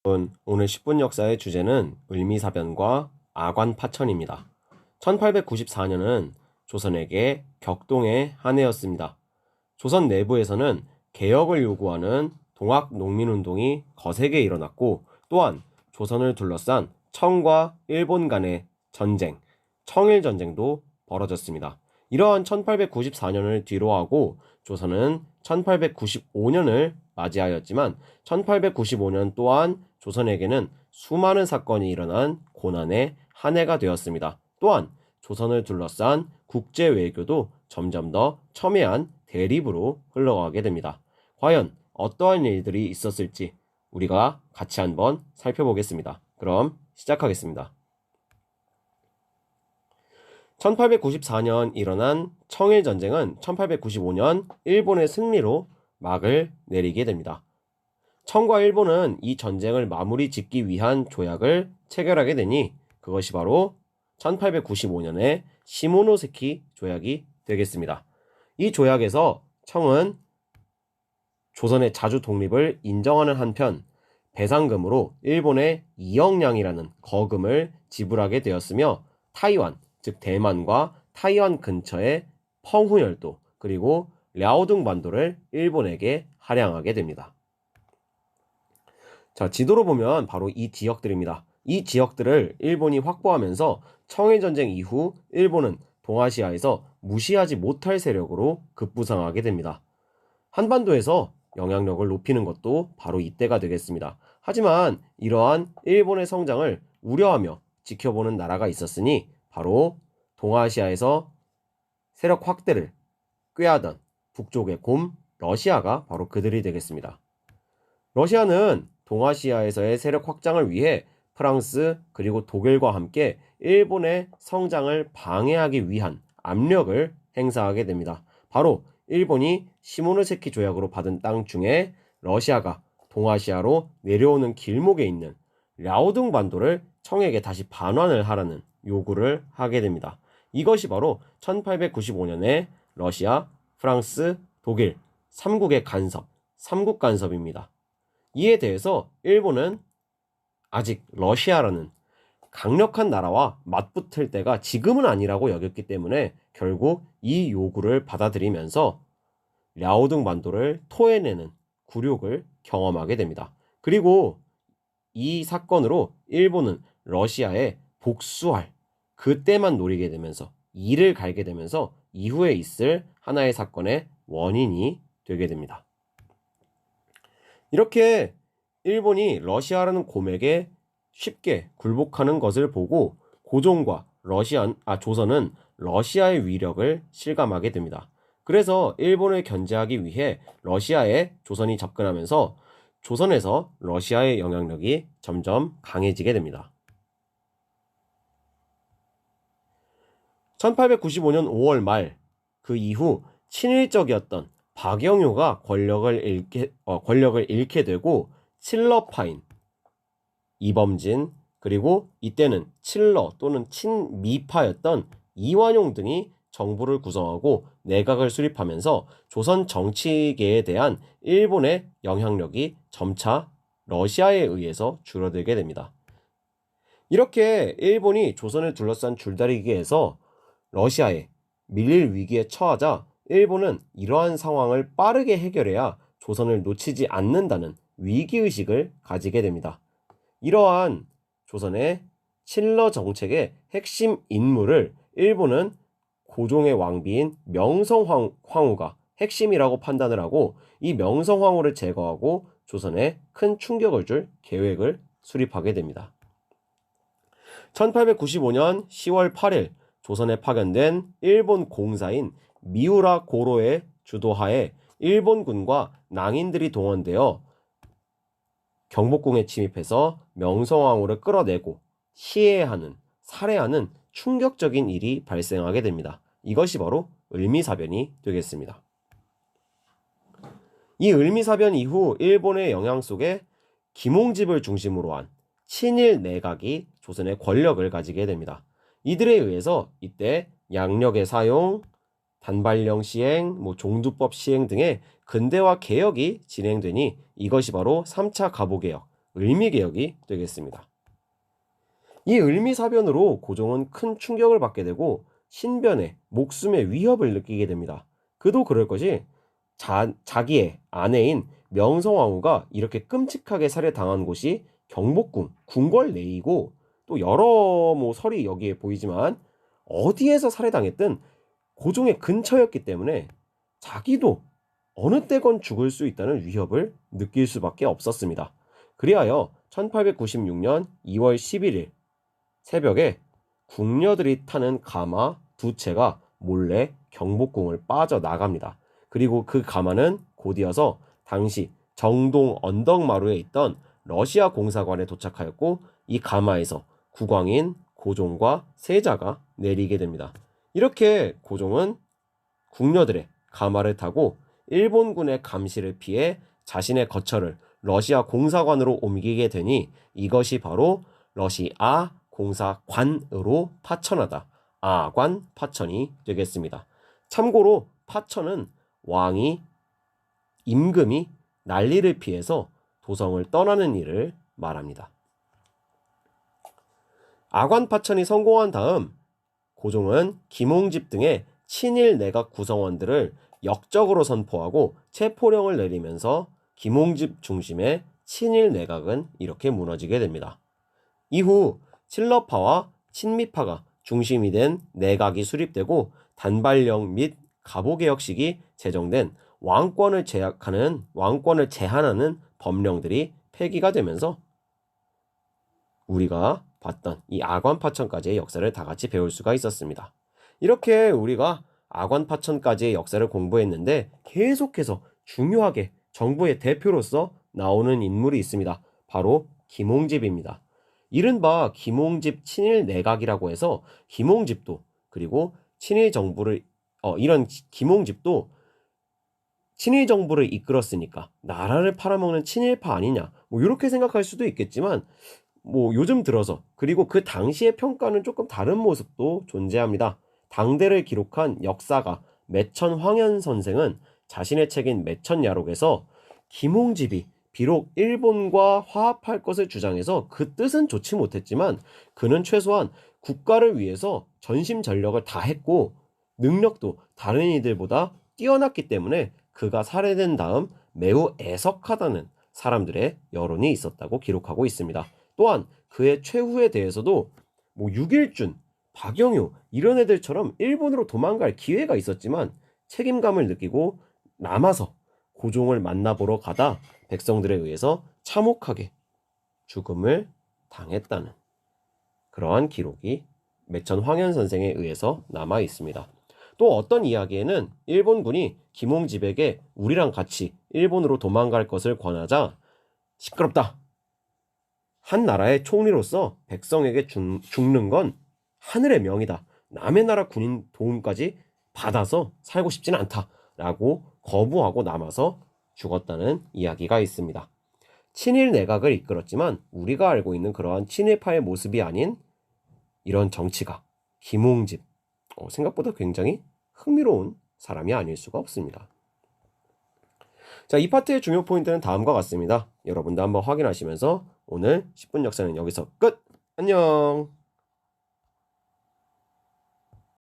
오늘 10분 역사의 주제는 을미사변과 아관파천입니다. 1894년은 조선에게 격동의 한 해였습니다. 조선 내부에서는 개혁을 요구하는 동학농민운동이 거세게 일어났고, 또한 조선을 둘러싼 청과 일본 간의 전쟁, 청일전쟁도 벌어졌습니다. 이러한 1894년을 뒤로하고 조선은 1895년을 맞이하였지만 1895년 또한 조선에게는 수많은 사건이 일어난 고난의 한 해가 되었습니다. 또한 조선을 둘러싼 국제 외교도 점점 더 첨예한 대립으로 흘러가게 됩니다. 과연 어떠한 일들이 있었을지 우리가 같이 한번 살펴보겠습니다. 그럼 시작하겠습니다. 1894년 일어난 청일전쟁은 1895년 일본의 승리로 막을 내리게 됩니다. 청과 일본은 이 전쟁을 마무리 짓기 위한 조약을 체결하게 되니 그것이 바로 1895년의 시모노세키 조약이 되겠습니다. 이 조약에서 청은 조선의 자주 독립을 인정하는 한편 배상금으로 일본의 2억량이라는 거금을 지불하게 되었으며 타이완, 즉 대만과 타이완 근처의 펑후열도 그리고 랴오둥 반도를 일본에게 할양하게 됩니다. 자, 지도로 보면 바로 이 지역들입니다. 이 지역들을 일본이 확보하면서 청일전쟁 이후 일본은 동아시아에서 무시하지 못할 세력으로 급부상하게 됩니다. 한반도에서 영향력을 높이는 것도 바로 이때가 되겠습니다. 하지만 이러한 일본의 성장을 우려하며 지켜보는 나라가 있었으니 바로 동아시아에서 세력 확대를 꾀하던 북쪽의 곰 러시아가 바로 그들이 되겠습니다. 러시아는 동아시아에서의 세력 확장을 위해 프랑스 그리고 독일과 함께 일본의 성장을 방해하기 위한 압력을 행사하게 됩니다. 바로 일본이 시모노세키 조약으로 받은 땅 중에 러시아가 동아시아로 내려오는 길목에 있는 랴오둥 반도를 청에게 다시 반환을 하라는 요구를 하게 됩니다. 이것이 바로 1895년에 러시아, 프랑스, 독일 3국의 간섭, 3국 간섭입니다. 이에 대해서 일본은 아직 러시아라는 강력한 나라와 맞붙을 때가 지금은 아니라고 여겼기 때문에 결국 이 요구를 받아들이면서 랴오둥 반도를 토해내는 굴욕을 경험하게 됩니다. 그리고 이 사건으로 일본은 러시아에 복수할 그때만 노리게 되면서 이를 갈게 되면서 이후에 있을 하나의 사건의 원인이 되게 됩니다. 이렇게 일본이 러시아라는 곰에게 쉽게 굴복하는 것을 보고 고종과 조선은 러시아의 위력을 실감하게 됩니다. 그래서 일본을 견제하기 위해 러시아에 조선이 접근하면서 조선에서 러시아의 영향력이 점점 강해지게 됩니다. 1895년 5월 말 그 이후 친일적이었던 박영효가 권력을 잃게 되고 칠러파인, 이범진, 그리고 이때는 칠러 또는 친미파였던 이완용 등이 정부를 구성하고 내각을 수립하면서 조선 정치계에 대한 일본의 영향력이 점차 러시아에 의해서 줄어들게 됩니다. 이렇게 일본이 조선을 둘러싼 줄다리기에서 러시아에 밀릴 위기에 처하자 일본은 이러한 상황을 빠르게 해결해야 조선을 놓치지 않는다는 위기의식을 가지게 됩니다. 이러한 조선의 칠러 정책의 핵심 인물을 일본은 고종의 왕비인 명성황후가 핵심이라고 판단을 하고 이 명성황후를 제거하고 조선에 큰 충격을 줄 계획을 수립하게 됩니다. 1895년 10월 8일 조선에 파견된 일본 공사인 미우라 고로의 주도하에 일본군과 낭인들이 동원되어 경복궁에 침입해서 명성황후를 끌어내고 시해하는, 살해하는 충격적인 일이 발생하게 됩니다. 이것이 바로 을미사변이 되겠습니다. 이 을미사변 이후 일본의 영향 속에 김홍집을 중심으로 한 친일 내각이 조선의 권력을 가지게 됩니다. 이들에 의해서 이때 양력의 사용, 단발령 시행, 종두법 시행 등의 근대화 개혁이 진행되니 이것이 바로 3차 가보개혁, 을미개혁이 되겠습니다. 이 을미사변으로 고종은 큰 충격을 받게 되고 신변에 목숨의 위협을 느끼게 됩니다. 그도 그럴 것이 자기의 아내인 명성황후가 이렇게 끔찍하게 살해당한 곳이 경복궁 궁궐 내이고, 또 여러 설이 여기에 보이지만 어디에서 살해당했든 고종의 근처였기 때문에 자기도 어느 때건 죽을 수 있다는 위협을 느낄 수밖에 없었습니다. 그리하여 1896년 2월 11일 새벽에 궁녀들이 타는 가마 두 채가 몰래 경복궁을 빠져나갑니다. 그리고 그 가마는 곧이어서 당시 정동 언덕마루에 있던 러시아 공사관에 도착하였고, 이 가마에서 국왕인 고종과 세자가 내리게 됩니다. 이렇게 고종은 궁녀들의 가마를 타고 일본군의 감시를 피해 자신의 거처를 러시아 공사관으로 옮기게 되니 이것이 바로 러시아 공사관으로 파천하다 아관 파천이 되겠습니다. 참고로 파천은 왕이 임금이 난리를 피해서 도성을 떠나는 일을 말합니다. 아관 파천이 성공한 다음 고종은 김홍집 등의 친일 내각 구성원들을 역적으로 선포하고 체포령을 내리면서 김홍집 중심의 친일 내각은 이렇게 무너지게 됩니다. 이후 친러파와 친미파가 중심이 된 내각이 수립되고 단발령 및 갑오개혁식이 제정된 왕권을 제한하는 법령들이 폐기가 되면서 우리가 봤던 이 아관파천까지의 역사를 다 같이 배울 수가 있었습니다. 이렇게 우리가 아관파천까지의 역사를 공부했는데 계속해서 중요하게 정부의 대표로서 나오는 인물이 있습니다. 바로 김홍집입니다. 이른바 김홍집 친일 내각이라고 해서 김홍집도, 그리고 친일 정부를 이런 김홍집도 친일 정부를 이끌었으니까 나라를 팔아먹는 친일파 아니냐, 뭐 이렇게 생각할 수도 있겠지만 요즘 들어서, 그리고 그 당시의 평가는 조금 다른 모습도 존재합니다. 당대를 기록한 역사가 매천 황현 선생은 자신의 책인 매천야록에서 김홍집이 비록 일본과 화합할 것을 주장해서 그 뜻은 좋지 못했지만 그는 최소한 국가를 위해서 전심전력을 다했고 능력도 다른 이들보다 뛰어났기 때문에 그가 살해된 다음 매우 애석하다는 사람들의 여론이 있었다고 기록하고 있습니다. 또한 그의 최후에 대해서도 6일준, 박영효 이런 애들처럼 일본으로 도망갈 기회가 있었지만 책임감을 느끼고 남아서 고종을 만나보러 가다 백성들에 의해서 참혹하게 죽음을 당했다는 그러한 기록이 매천 황현 선생에 의해서 남아 있습니다. 또 어떤 이야기에는 일본군이 김홍집에게 우리랑 같이 일본으로 도망갈 것을 권하자 시끄럽다, 한 나라의 총리로서 백성에게 죽는 건 하늘의 명이다, 남의 나라 군인 도움까지 받아서 살고 싶지는 않다 라고 거부하고 남아서 죽었다는 이야기가 있습니다. 친일 내각을 이끌었지만 우리가 알고 있는 그러한 친일파의 모습이 아닌 이런 정치가 김홍집, 생각보다 굉장히 흥미로운 사람이 아닐 수가 없습니다. 자, 이 파트의 중요 포인트는 다음과 같습니다. 여러분도 한번 확인하시면서 오늘 10분 역사는 여기서 끝! 안녕!